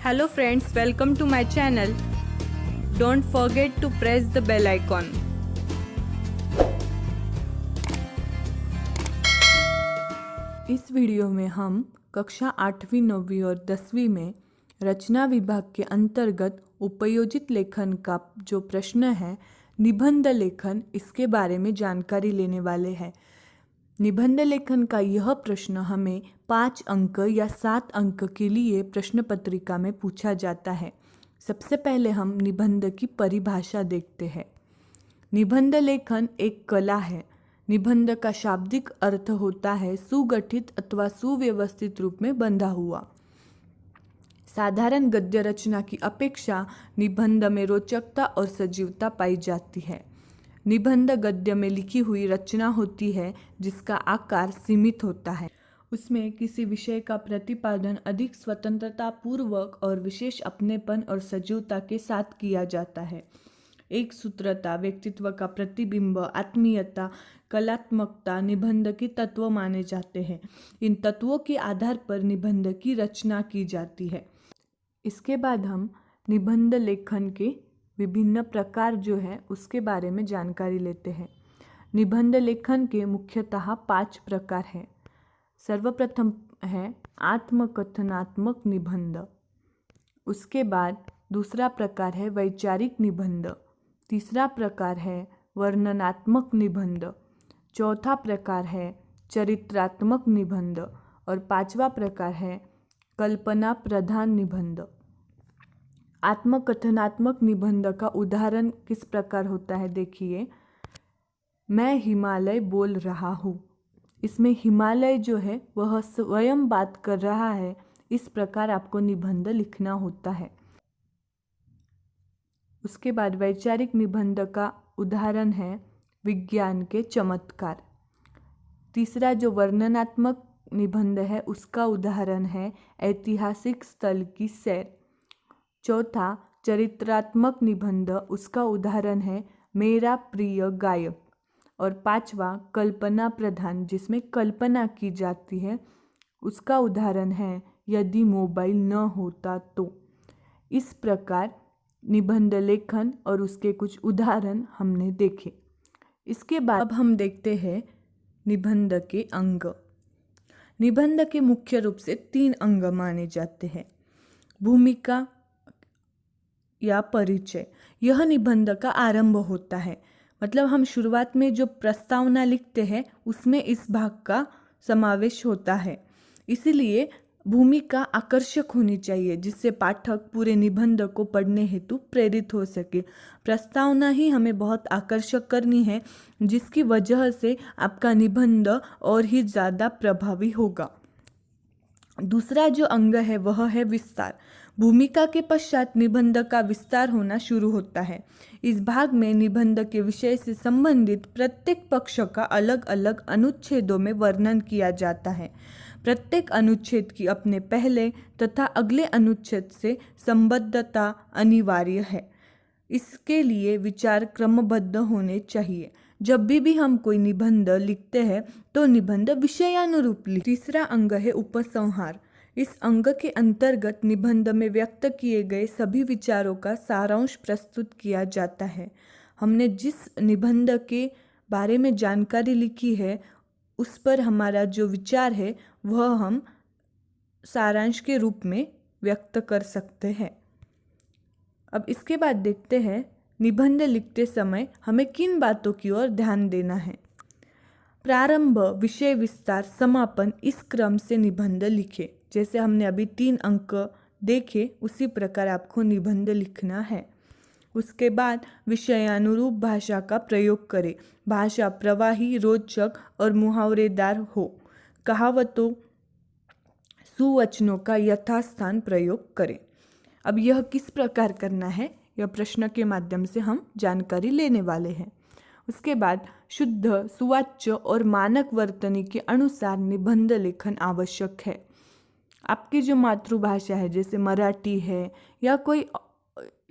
Hello friends, welcome to my channel. Don't forget to press the bell icon. इस video में हम कक्षा 8वीं 9वीं और 10वीं में रचना विभाग के अंतर्गत उपयोजित लेखन का जो प्रश्न है निबंध लेखन, इसके बारे में जानकारी लेने वाले हैं। निबंध लेखन का यह प्रश्न हमें 5 अंक या 7 अंक के लिए प्रश्न पत्रिका में पूछा जाता है। सबसे पहले हम निबंध की परिभाषा देखते हैं। निबंध लेखन एक कला है। निबंध का शाब्दिक अर्थ होता है सुगठित अथवा सुव्यवस्थित रूप में बंधा हुआ। साधारण गद्य रचना की अपेक्षा निबंध में रोचकता और सजीवता पाई जाती है। निबंध गद्य में लिखी हुई रचना होती है जिसका आकार सीमित होता है। उसमें किसी विषय का प्रतिपादन अधिक स्वतंत्रता पूर्वक और विशेष अपनेपन और सजीवता के साथ किया जाता है। एक सूत्रता, व्यक्तित्व का प्रतिबिंब, आत्मीयता, कलात्मकता निबंध के तत्व माने जाते हैं। इन तत्वों के आधार पर निबंध की रचना की जाती है। इसके बाद हम निबंध लेखन के विभिन्न प्रकार जो है उसके बारे में जानकारी लेते हैं। निबंध लेखन के मुख्यतः 5 प्रकार हैं। सर्वप्रथम है आत्मकथनात्मक निबंध। उसके बाद दूसरा प्रकार है वैचारिक निबंध। तीसरा प्रकार है वर्णनात्मक निबंध। चौथा प्रकार है चरित्रात्मक निबंध और 5वां प्रकार है कल्पना प्रधान निबंध। आत्मकथनात्मक निबंध का उदाहरण किस प्रकार होता है, देखिए। मैं हिमालय बोल रहा हूँ। इसमें हिमालय जो है वह स्वयं बात कर रहा है। इस प्रकार आपको निबंध लिखना होता है। उसके बाद वैचारिक निबंध का उदाहरण है विज्ञान के चमत्कार। तीसरा जो वर्णनात्मक निबंध है उसका उदाहरण है ऐतिहासिक स्थल की सैर। चौथा चरित्रात्मक निबंध, उसका उदाहरण है मेरा प्रिय गायक। और 5वां कल्पना प्रधान, जिसमें कल्पना की जाती है, उसका उदाहरण है यदि मोबाइल न होता तो। इस प्रकार निबंध लेखन और उसके कुछ उदाहरण हमने देखे। इसके बाद अब हम देखते हैं निबंध के अंग। निबंध के मुख्य रूप से 3 अंग माने जाते हैं। भूमिका या परिचय, यह निबंध का आरंभ होता है। मतलब हम शुरुआत में जो प्रस्तावना लिखते हैं उसमें इस भाग का समावेश होता है। इसीलिए भूमिका आकर्षक होनी चाहिए जिससे पाठक पूरे निबंध को पढ़ने हेतु प्रेरित हो सके। प्रस्तावना ही हमें बहुत आकर्षक करनी है जिसकी वजह से आपका निबंध और ही ज़्यादा प्रभावी होगा। दूसरा जो अंग है वह है विस्तार। भूमिका के पश्चात निबंध का विस्तार होना शुरू होता है। इस भाग में निबंध के विषय से संबंधित प्रत्येक पक्ष का अलग अलग अनुच्छेदों में वर्णन किया जाता है। प्रत्येक अनुच्छेद की अपने पहले तथा अगले अनुच्छेद से संबद्धता अनिवार्य है। इसके लिए विचार क्रमबद्ध होने चाहिए। जब भी हम कोई निबंध लिखते हैं तो निबंध विषयानुरूप लिखें। तीसरा अंग है उपसंहार। इस अंग के अंतर्गत निबंध में व्यक्त किए गए सभी विचारों का सारांश प्रस्तुत किया जाता है। हमने जिस निबंध के बारे में जानकारी लिखी है उस पर हमारा जो विचार है वह हम सारांश के रूप में व्यक्त कर सकते हैं। अब इसके बाद देखते हैं निबंध लिखते समय हमें किन बातों की ओर ध्यान देना है। प्रारंभ, विषय विस्तार, समापन, इस क्रम से निबंध लिखें। जैसे हमने अभी 3 अंक देखे उसी प्रकार आपको निबंध लिखना है। उसके बाद विषयानुरूप भाषा का प्रयोग करें। भाषा प्रवाही, रोचक और मुहावरेदार हो। कहावतों, सुवचनों का यथास्थान प्रयोग करें। अब यह किस प्रकार करना है, यह प्रश्न के माध्यम से हम जानकारी लेने वाले हैं। उसके बाद शुद्ध, सुवाच्य और मानक वर्तनी के अनुसार निबंध लेखन आवश्यक है। आपकी जो मातृभाषा है जैसे मराठी है या कोई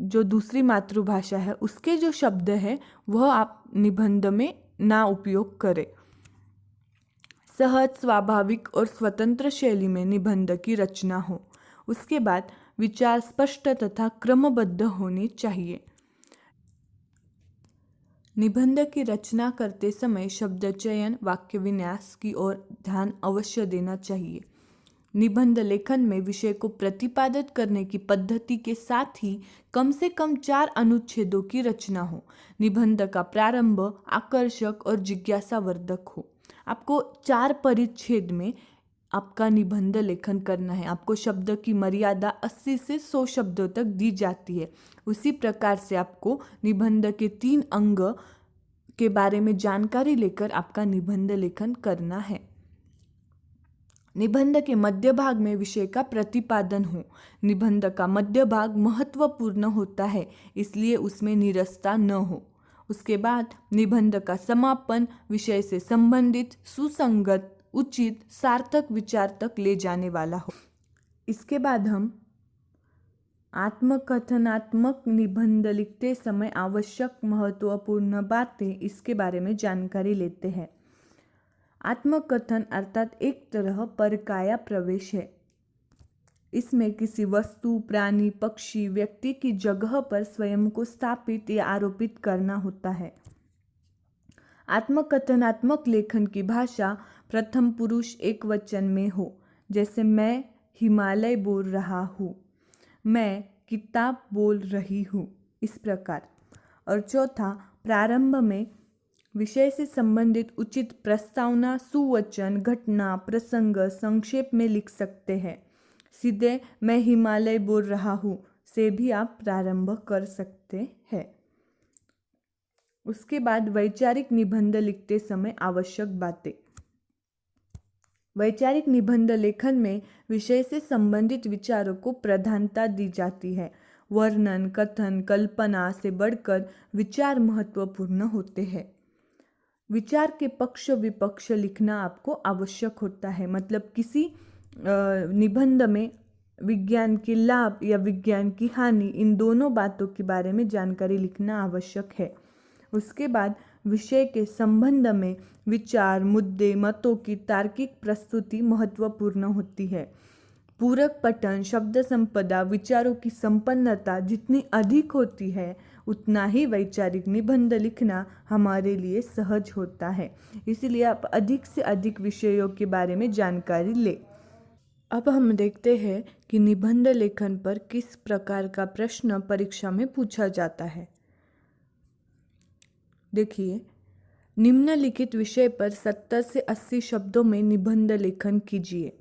जो दूसरी मातृभाषा है उसके जो शब्द है वह आप निबंध में ना उपयोग करें। सहज, स्वाभाविक और स्वतंत्र शैली में निबंध की रचना हो। उसके बाद विचार स्पष्ट तथा क्रमबद्ध होने चाहिए। निबंध की रचना करते समय शब्द चयन, वाक्य विन्यास की ओर ध्यान अवश्य देना चाहिए। निबंध लेखन में विषय को प्रतिपादित करने की पद्धति के साथ ही कम से कम 4 अनुच्छेदों की रचना हो। निबंध का प्रारंभ आकर्षक और जिज्ञासावर्धक हो। आपको 4 परिच्छेद में आपका निबंध लेखन करना है। आपको शब्द की मर्यादा 80 से 100 शब्दों तक दी जाती है। उसी प्रकार से आपको निबंध के 3 अंग के बारे में जानकारी लेकर आपका निबंध लेखन करना है। निबंध के मध्य भाग में विषय का प्रतिपादन हो। निबंध का मध्य भाग महत्वपूर्ण होता है, इसलिए उसमें नीरसता न हो। उसके बाद निबंध का समापन विषय से संबंधित, सुसंगत, उचित, सार्थक विचार तक ले जाने वाला हो। इसके बाद हम आत्मकथनात्मक निबंध लिखते समय आवश्यक महत्वपूर्ण बातें, इसके बारे में जानकारी लेते हैं। आत्मकथन अर्थात एक तरह पर काया प्रवेश है। इसमें किसी वस्तु, प्राणी, पक्षी, व्यक्ति की जगह पर स्वयं को स्थापित या आरोपित करना होता है। आत्मकथनात्मक लेखन की भाषा प्रथम पुरुष एक वचन में हो, जैसे मैं हिमालय बोल रहा हूँ, मैं किताब बोल रही हूँ, इस प्रकार। और चौथा, प्रारंभ में विषय से संबंधित उचित प्रस्तावना, सुवचन, घटना, प्रसंग संक्षेप में लिख सकते हैं। सीधे मैं हिमालय बोल रहा हूँ से भी आप प्रारंभ कर सकते हैं। उसके बाद वैचारिक निबंध लिखते समय आवश्यक बातें। वैचारिक निबंध लेखन में विषय से संबंधित विचारों को प्रधानता दी जाती है। वर्णन, कथन, कल्पना से बढ़कर विचार महत्वपूर्ण होते हैं। विचार के पक्ष विपक्ष लिखना आपको आवश्यक होता है। मतलब किसी निबंध में विज्ञान के लाभ या विज्ञान की हानि, इन दोनों बातों के बारे में जानकारी लिखना आवश्यक है। उसके बाद विषय के संबंध में विचार, मुद्दे, मतों की तार्किक प्रस्तुति महत्वपूर्ण होती है। पूरक पठन, शब्द संपदा, विचारों की संपन्नता जितनी अधिक होती है, उतना ही वैचारिक निबंध लिखना हमारे लिए सहज होता है। इसलिए आप अधिक से अधिक विषयों के बारे में जानकारी लें। अब हम देखते हैं कि निबंध लेखन पर किस प्रकार का प्रश्न परीक्षा में पूछा जाता है। देखिए, निम्नलिखित विषय पर 70 से 80 शब्दों में निबंध लेखन कीजिए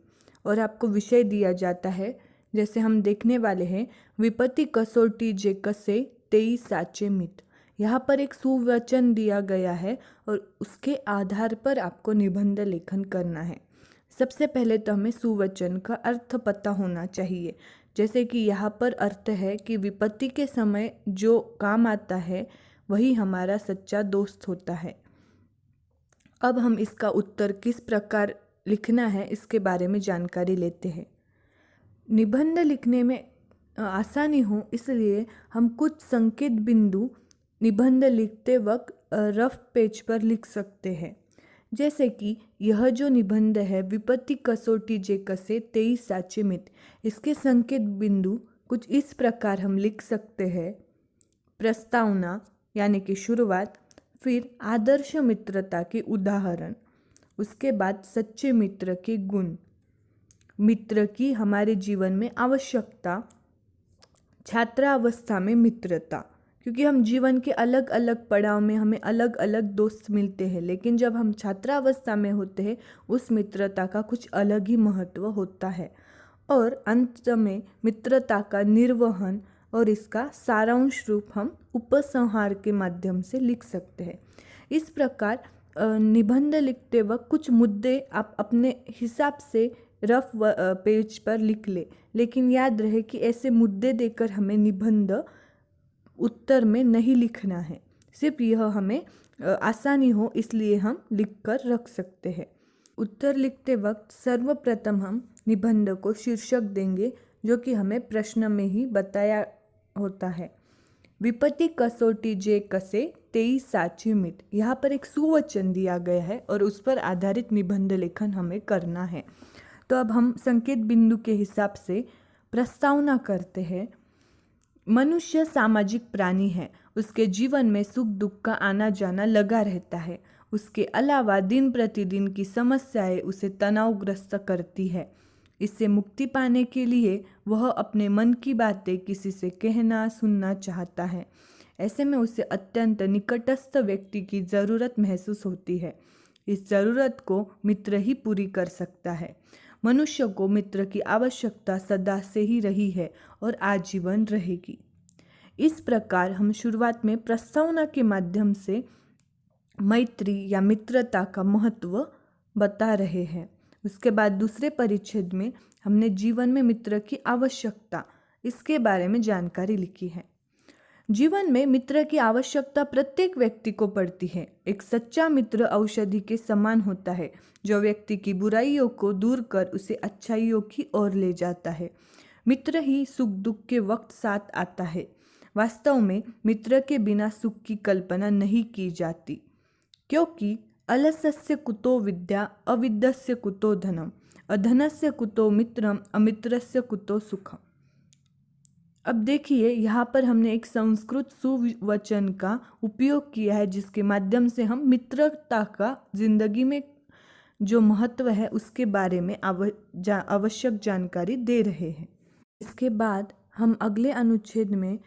और आपको विषय दिया जाता है। जैसे हम देखने वाले हैं, विपत्ति कसौटी जे कसे 23 साचे मित। यहाँ पर एक सुवचन दिया गया है और उसके आधार पर आपको निबंध लेखन करना है। सबसे पहले तो हमें सुवचन का अर्थ पता होना चाहिए। जैसे कि यहाँ पर अर्थ है कि विपत्ति के समय जो काम आता है वही हमारा सच्चा दोस्त होता है। अब हम इसका उत्तर किस प्रकार लिखना है, इसके बारे में जानकारी लेते हैं। निबंध लिखने में आसानी हो इसलिए हम कुछ संकेत बिंदु निबंध लिखते वक्त रफ पेज पर लिख सकते हैं। जैसे कि यह जो निबंध है, विपत्ति कसौटी जे कसे 23 साचे मित, इसके संकेत बिंदु कुछ इस प्रकार हम लिख सकते हैं। प्रस्तावना यानी कि शुरुआत, फिर आदर्श मित्रता के उदाहरण, उसके बाद सच्चे मित्र के गुण, मित्र की हमारे जीवन में आवश्यकता, छात्रावस्था में मित्रता, क्योंकि हम जीवन के अलग अलग पड़ाव में हमें अलग अलग दोस्त मिलते हैं, लेकिन जब हम छात्रावस्था में होते हैं उस मित्रता का कुछ अलग ही महत्व होता है। और अंत में मित्रता का निर्वहन और इसका सारांश रूप हम उपसंहार के माध्यम से लिख सकते हैं। इस प्रकार निबंध लिखते वक्त कुछ मुद्दे आप अपने हिसाब से रफ पेज पर लिख ले, लेकिन याद रहे कि ऐसे मुद्दे देकर हमें निबंध उत्तर में नहीं लिखना है। सिर्फ यह हमें आसानी हो इसलिए हम लिख कर रख सकते हैं। उत्तर लिखते वक्त सर्वप्रथम हम निबंध को शीर्षक देंगे, जो कि हमें प्रश्न में ही बताया होता है। विपत्ति कसौटी जे कसे 23 साचे मित, यहाँ पर एक सुवचन दिया गया है और उस पर आधारित निबंध लेखन हमें करना है। तो अब हम संकेत बिंदु के हिसाब से प्रस्तावना करते हैं। मनुष्य सामाजिक प्राणी है, उसके जीवन में सुख दुख का आना जाना लगा रहता है। उसके अलावा दिन प्रतिदिन की समस्याएं उसे तनावग्रस्त करती है। इससे मुक्ति पाने के लिए वह अपने मन की बातें किसी से कहना सुनना चाहता है। ऐसे में उसे अत्यंत निकटस्थ व्यक्ति की ज़रूरत महसूस होती है। इस ज़रूरत को मित्र ही पूरी कर सकता है। मनुष्य को मित्र की आवश्यकता सदा से ही रही है और आजीवन रहेगी। इस प्रकार हम शुरुआत में प्रस्तावना के माध्यम से मैत्री या मित्रता का महत्व बता रहे हैं। उसके बाद दूसरे परिच्छेद में हमने जीवन में मित्र की आवश्यकता इसके बारे में जानकारी लिखी है। जीवन में मित्र की आवश्यकता प्रत्येक व्यक्ति को पड़ती है। एक सच्चा मित्र औषधि के समान होता है, जो व्यक्ति की बुराइयों को दूर कर उसे अच्छाइयों की ओर ले जाता है। मित्र ही सुख दुख के वक्त साथ आता है। वास्तव में मित्र के बिना सुख की कल्पना नहीं की जाती, क्योंकि अलसस्य कुतो विद्या, अविद्यस्य कुतो धनम, अधनस्य कुतो मित्रम, अमित्रस्य कुतो सुखम। अब देखिए, यहाँ पर हमने एक संस्कृत सुवचन का उपयोग किया है, जिसके माध्यम से हम मित्रता का जिंदगी में जो महत्व है उसके बारे में आवश्यक जानकारी दे रहे हैं। इसके बाद हम अगले अनुच्छेद में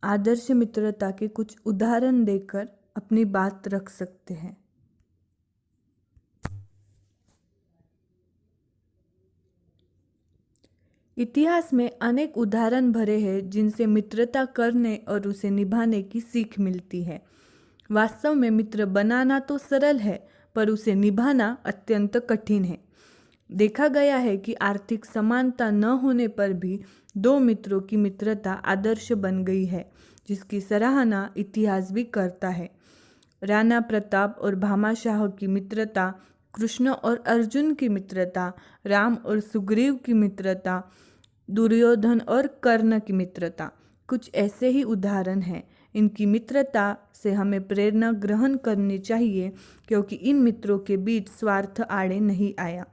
आदर्श मित्रता के कुछ उदाहरण देकर अपनी बात रख सकते हैं। इतिहास में अनेक उदाहरण भरे हैं जिनसे मित्रता करने और उसे निभाने की सीख मिलती है। वास्तव में मित्र बनाना तो सरल है, पर उसे निभाना अत्यंत कठिन है। देखा गया है कि आर्थिक समानता न होने पर भी दो मित्रों की मित्रता आदर्श बन गई है, जिसकी सराहना इतिहास भी करता है। राणा प्रताप और भामाशाह की मित्रता, कृष्ण और अर्जुन की मित्रता, राम और सुग्रीव की मित्रता, दुर्योधन और कर्ण की मित्रता, कुछ ऐसे ही उदाहरण हैं। इनकी मित्रता से हमें प्रेरणा ग्रहण करनी चाहिए, क्योंकि इन मित्रों के बीच स्वार्थ आड़े नहीं आया।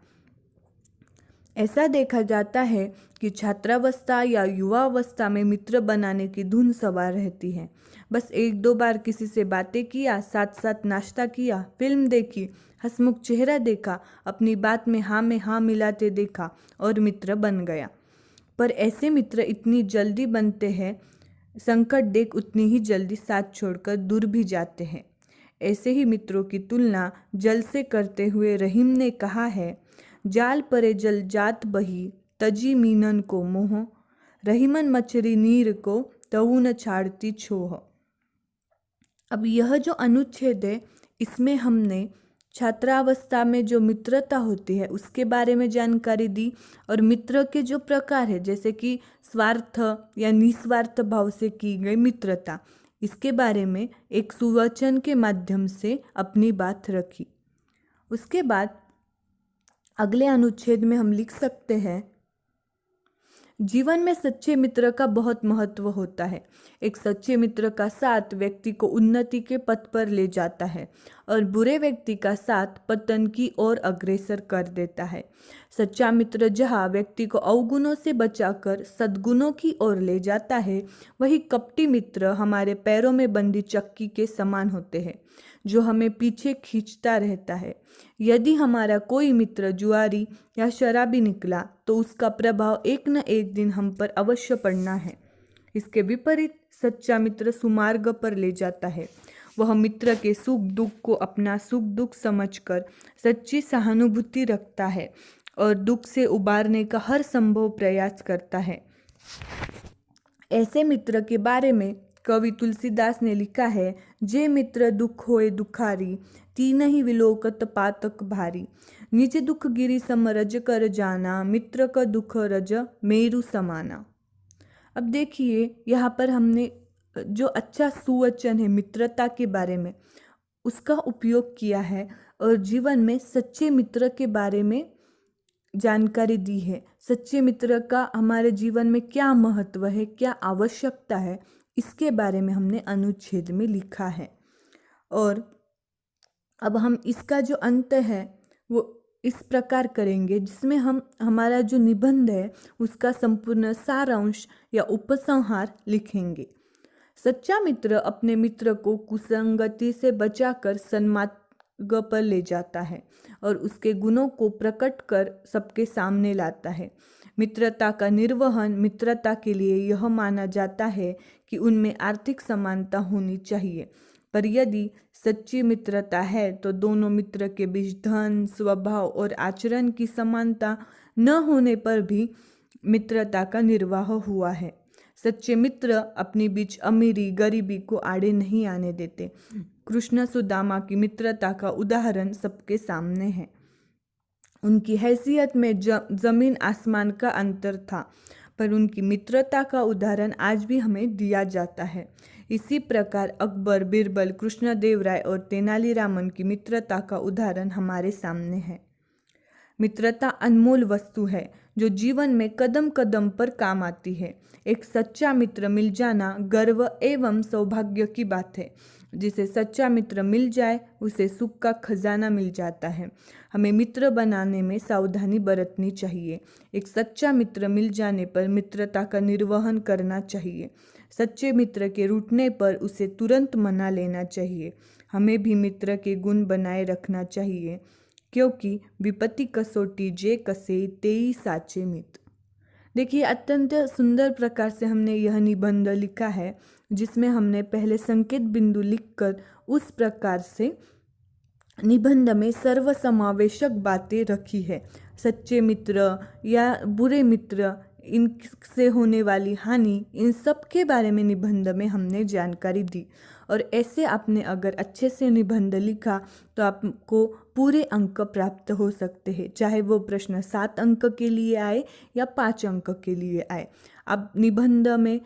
ऐसा देखा जाता है कि छात्रावस्था या युवावस्था में मित्र बनाने की धुन सवार रहती है। बस एक दो बार किसी से बातें किया, साथ साथ नाश्ता किया, फिल्म देखी, हंसमुख चेहरा देखा, अपनी बात में हाँ मिलाते देखा और मित्र बन गया। पर ऐसे मित्र इतनी जल्दी बनते हैं, संकट देख उतनी ही जल्दी साथ छोड़कर दूर भी जाते हैं। ऐसे ही मित्रों की तुलना जल से करते हुए रहीम ने कहा है, जाल परे जल जात बही, तजी मीनन को मोह, रहीमन मछरी नीर को तऊ न छाड़ती छोह। अब यह जो अनुच्छेद है, इसमें हमने छात्रावस्था में जो मित्रता होती है उसके बारे में जानकारी दी, और मित्र के जो प्रकार है, जैसे कि स्वार्थ या निस्वार्थ भाव से की गई मित्रता, इसके बारे में एक सुवचन के माध्यम से अपनी बात रखी। उसके बाद अगले अनुच्छेद में हम लिख सकते हैं, जीवन में सच्चे मित्र का बहुत महत्व होता है। एक सच्चे मित्र का साथ व्यक्ति को उन्नति के पथ पर ले जाता है और बुरे व्यक्ति का साथ पतन की ओर अग्रसर कर देता है। सच्चा मित्र जहाँ व्यक्ति को अवगुणों से बचाकर सद्गुणों की ओर ले जाता है, वही कपटी मित्र हमारे पैरों में बंधी चक्की के समान होते हैं, जो हमें पीछे खींचता रहता है। यदि हमारा कोई मित्र जुआरी या शराबी निकला तो उसका प्रभाव एक न एक दिन हम पर अवश्य पड़ना है। इसके विपरीत सच्चा मित्र सुमार्ग पर ले जाता है। वह मित्र के सुख दुख को अपना सुख दुख समझकर सच्ची सहानुभूति रखता है और दुख से उबारने का हर संभव प्रयास करता है। ऐसे मित्र के बारे में कवि तुलसीदास ने लिखा है, जे मित्र दुख होए दुखारी, तीन ही विलोकत पातक भारी, निज दुख गिरी सम रज कर जाना, मित्र का दुख रज मेरु समाना। अब देखिए, यहाँ पर हमने जो अच्छा सुवचन है मित्रता के बारे में, उसका उपयोग किया है और जीवन में सच्चे मित्र के बारे में जानकारी दी है। सच्चे मित्र का हमारे जीवन में क्या महत्व है, क्या आवश्यकता है, इसके बारे में हमने अनुच्छेद में लिखा है। और अब हम इसका जो अंत है वो इस प्रकार करेंगे जिसमें हम हमारा जो निबंध है उसका संपूर्ण सारांश या उपसंहार लिखेंगे। सच्चा मित्र अपने मित्र को कुसंगति से बचाकर सन्मार्ग पर ले जाता है और उसके गुणों को प्रकट कर सबके सामने लाता है। मित्रता का निर्वहन मित्रता के लिए यह माना जाता है कि उनमें आर्थिक समानता होनी चाहिए, पर यदि सच्ची मित्रता है तो दोनों मित्र के बीच धन, स्वभाव और आचरण की समानता न होने पर भी मित्रता का निर्वाह हुआ है। सच्चे मित्र अपने बीच अमीरी गरीबी को आड़े नहीं आने देते। कृष्ण सुदामा की मित्रता का उदाहरण सबके सामने है। उनकी हैसियत में जमीन आसमान का अंतर था, पर उनकी मित्रता का उदाहरण आज भी हमें दिया जाता है। इसी प्रकार अकबर, बीरबल, कृष्णदेवराय और तेनालीरामन की मित्रता का उदाहरण हमारे सामने है। मित्रता अनमोल वस्तु है जो जीवन में कदम कदम पर काम आती है। एक सच्चा मित्र मिल जाना गर्व एवं सौभाग्य की बात है। जिसे सच्चा मित्र मिल जाए उसे सुख का खजाना मिल जाता है। हमें मित्र बनाने में सावधानी बरतनी चाहिए। एक सच्चा मित्र मिल जाने पर मित्रता का निर्वहन करना चाहिए। सच्चे मित्र के रूठने पर उसे तुरंत मना लेना चाहिए। हमें भी मित्र के गुण बनाए रखना चाहिए, क्योंकि विपत्ति कसोटी जे कसे तेई साचे मित्र। देखिए, अत्यंत सुंदर प्रकार से हमने यह निबंध लिखा है, जिसमें हमने पहले संकेत बिंदु लिखकर उस प्रकार से निबंध में सर्वसमावेशक बातें रखी है। सच्चे मित्र या बुरे मित्र, इनसे होने वाली हानि, इन सब के बारे में निबंध में हमने जानकारी दी। और ऐसे आपने अगर अच्छे से निबंध लिखा तो आपको पूरे अंक प्राप्त हो सकते हैं, चाहे वो प्रश्न 7 अंक के लिए आए या 5 अंक के लिए आए। आप निबंध में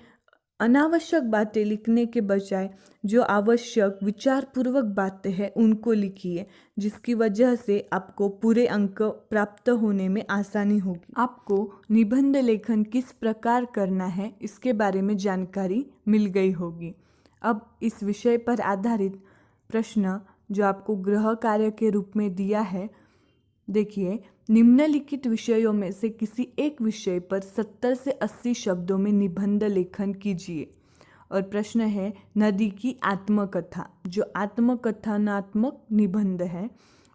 अनावश्यक बातें लिखने के बजाय जो आवश्यक विचारपूर्वक बातें हैं उनको लिखिए, जिसकी वजह से आपको पूरे अंक प्राप्त होने में आसानी होगी। आपको निबंध लेखन किस प्रकार करना है इसके बारे में जानकारी मिल गई होगी। अब इस विषय पर आधारित प्रश्न जो आपको गृह कार्य के रूप में दिया है, देखिए, निम्नलिखित विषयों में से किसी एक विषय पर 70 से 80 शब्दों में निबंध लेखन कीजिए। और प्रश्न है नदी की आत्मकथा, जो आत्मकथनात्मक निबंध है।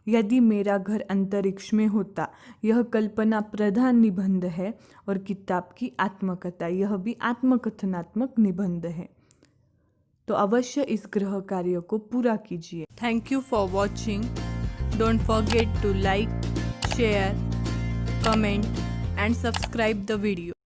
यदि मेरा घर अंतरिक्ष में होता, यह कल्पना प्रधान निबंध है। और किताब की आत्मकथा, यह भी आत्मकथनात्मक निबंध है। तो अवश्य इस गृह कार्य को पूरा कीजिए। Thank you for watching. Don't forget to like, share, comment and subscribe the video.